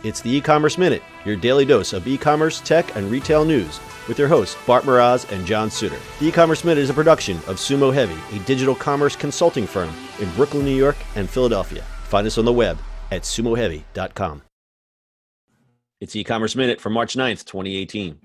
It's the E-Commerce Minute, your daily dose of e-commerce, tech, and retail news with your hosts, Bart Mraz and John Suter. The E-Commerce Minute is a production of Sumo Heavy, a digital commerce consulting firm in Brooklyn, New York, and Philadelphia. Find us on the web at sumoheavy.com. It's E-Commerce Minute for March 9th, 2018.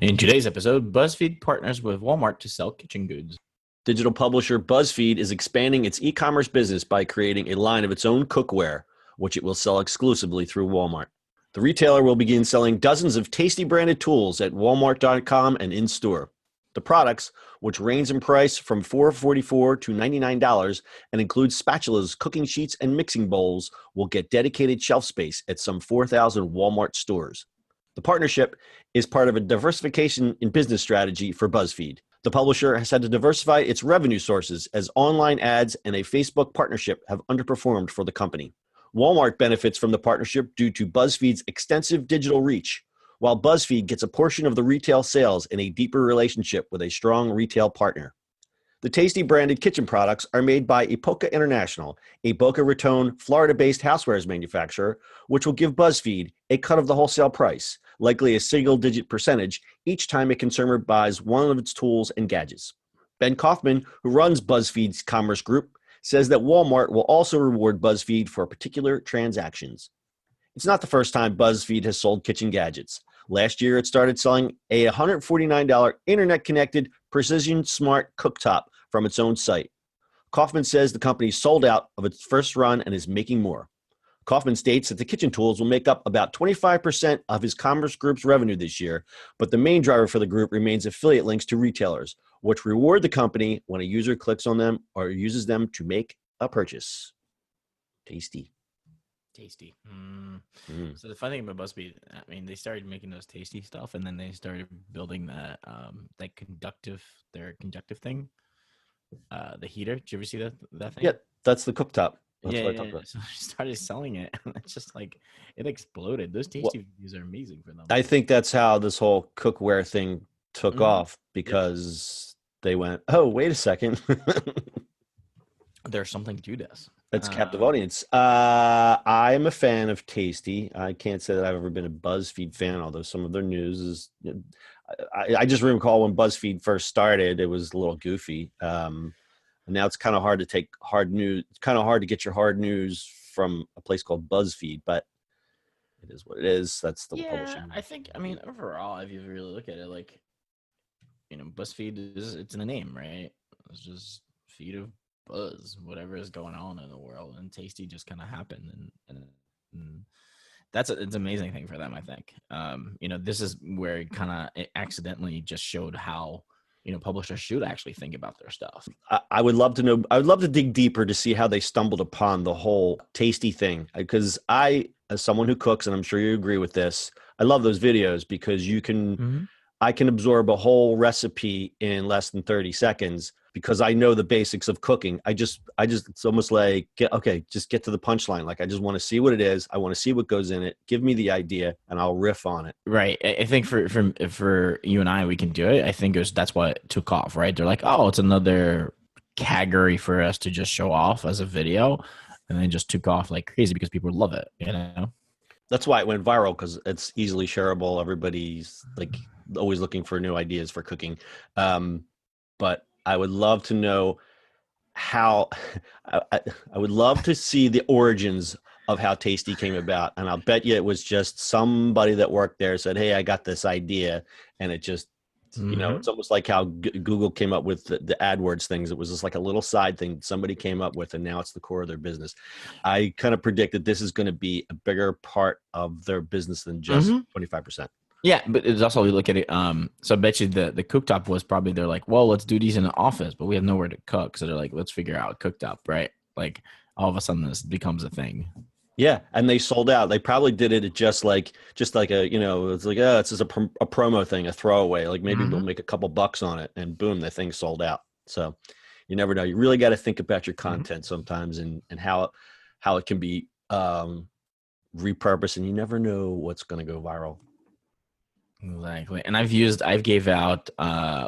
In today's episode, BuzzFeed partners with Walmart to sell kitchen goods. Digital publisher BuzzFeed is expanding its e-commerce business by creating a line of its own cookware, which it will sell exclusively through Walmart. The retailer will begin selling dozens of Tasty branded tools at walmart.com and in-store. The products, which range in price from $4.44 to $99 and include spatulas, cooking sheets, and mixing bowls, will get dedicated shelf space at some 4,000 Walmart stores. The partnership is part of a diversification in business strategy for BuzzFeed. The publisher has had to diversify its revenue sources as online ads and a Facebook partnership have underperformed for the company. Walmart benefits from the partnership due to BuzzFeed's extensive digital reach, while BuzzFeed gets a portion of the retail sales in a deeper relationship with a strong retail partner. The Tasty branded kitchen products are made by Epoca International, a Boca Raton, Florida-based housewares manufacturer, which will give BuzzFeed a cut of the wholesale price, likely a single-digit percentage, each time a consumer buys one of its tools and gadgets. Ben Kaufman, who runs BuzzFeed's commerce group, says that Walmart will also reward BuzzFeed for particular transactions. It's not the first time BuzzFeed has sold kitchen gadgets. Last year, it started selling a $149 internet-connected Precision Smart cooktop from its own site. Kaufman says the company sold out of its first run and is making more. Kaufman states that the kitchen tools will make up about 25% of his commerce group's revenue this year, but the main driver for the group remains affiliate links to retailers, which reward the company when a user clicks on them or uses them to make a purchase. Tasty. So the funny thing about BuzzFeed, I mean, they started making those tasty stuff, and then they started building that their conductive thing, the heater. Did you ever see that thing? Yeah, that's the cooktop. That's Yeah, what I talked about. So I started selling it, and it's just like it exploded. Those tasty reviews are amazing for them. I think that's how this whole cookware thing took off, because they went, oh, wait a second. There's something to this. It's captive audience. I'm a fan of Tasty. I can't say that I've ever been a BuzzFeed fan, although some of their news is. I just recall when BuzzFeed first started, it was a little goofy. And now it's kind of hard to take hard news. It's kind of hard to get your hard news from a place called BuzzFeed, but it is what it is. That's the publishing. I think. I mean, overall, if you really look at it, like, BuzzFeed it's in the name, right? It's just feed of buzz, whatever is going on in the world, and Tasty just kind of happened, and it's an amazing thing for them, I think. This is where it accidentally just showed how publishers should actually think about their stuff. I would love to know. I would love to dig deeper to see how they stumbled upon the whole Tasty thing, because I, as someone who cooks, and I'm sure you agree with this, I love those videos because you can. I can absorb a whole recipe in less than 30 seconds because I know the basics of cooking. It's almost like, just get to the punchline. Like, I just want to see what it is. I want to see what goes in it. Give me the idea and I'll riff on it. Right. I think for you and I, we can do it. I think that's what it took off, right? They're like, oh, it's another category for us to just show off as a video. And then just took off like crazy because people love it, That's why it went viral, because it's easily shareable. Everybody's like always looking for new ideas for cooking. But I would love to know how I would love to see the origins of how Tasty came about. And I'll bet you it was just somebody that worked there said, hey, I got this idea. And it just, it's almost like how Google came up with the AdWords things. It was just like a little side thing somebody came up with, and now it's the core of their business. I kind of predict that this is going to be a bigger part of their business than just 25%. Yeah, but it's also, you look at it. So I bet you the cooktop was probably, they're like, well, let's do these in the office, but we have nowhere to cook. So they're like, let's figure out cooktop, right? Like, all of a sudden this becomes a thing. Yeah, and they sold out. They probably did it just like a, it's like, it's just a promo thing, a throwaway. Like, maybe they'll make a couple bucks on it, and boom, the thing sold out. So you never know. You really got to think about your content sometimes, and how it can be repurposed, and you never know what's going to go viral. Exactly. And I gave out,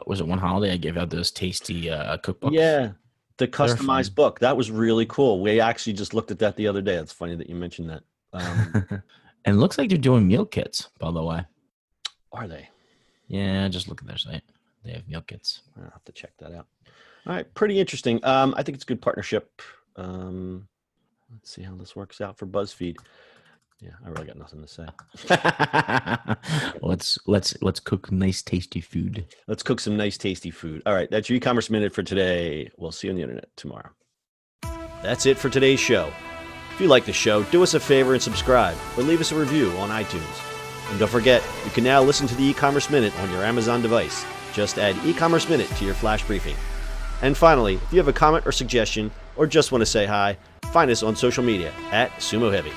was it one holiday? I gave out those Tasty cookbooks. Yeah. The customized book. That was really cool. We actually just looked at that the other day. It's funny that you mentioned that. And it looks like they're doing meal kits, by the way. Are they? Yeah, just look at their site. They have meal kits. I'll have to check that out. All right, pretty interesting. I think it's a good partnership. Let's see how this works out for BuzzFeed. Yeah, I really got nothing to say. Let's cook nice, tasty food. Let's cook some nice, tasty food. All right, that's your e-commerce minute for today. We'll see you on the internet tomorrow. That's it for today's show. If you like the show, do us a favor and subscribe, or leave us a review on iTunes. And don't forget, you can now listen to the e-commerce minute on your Amazon device. Just add e-commerce minute to your flash briefing. And finally, if you have a comment or suggestion, or just want to say hi, find us on social media at Sumo Heavy.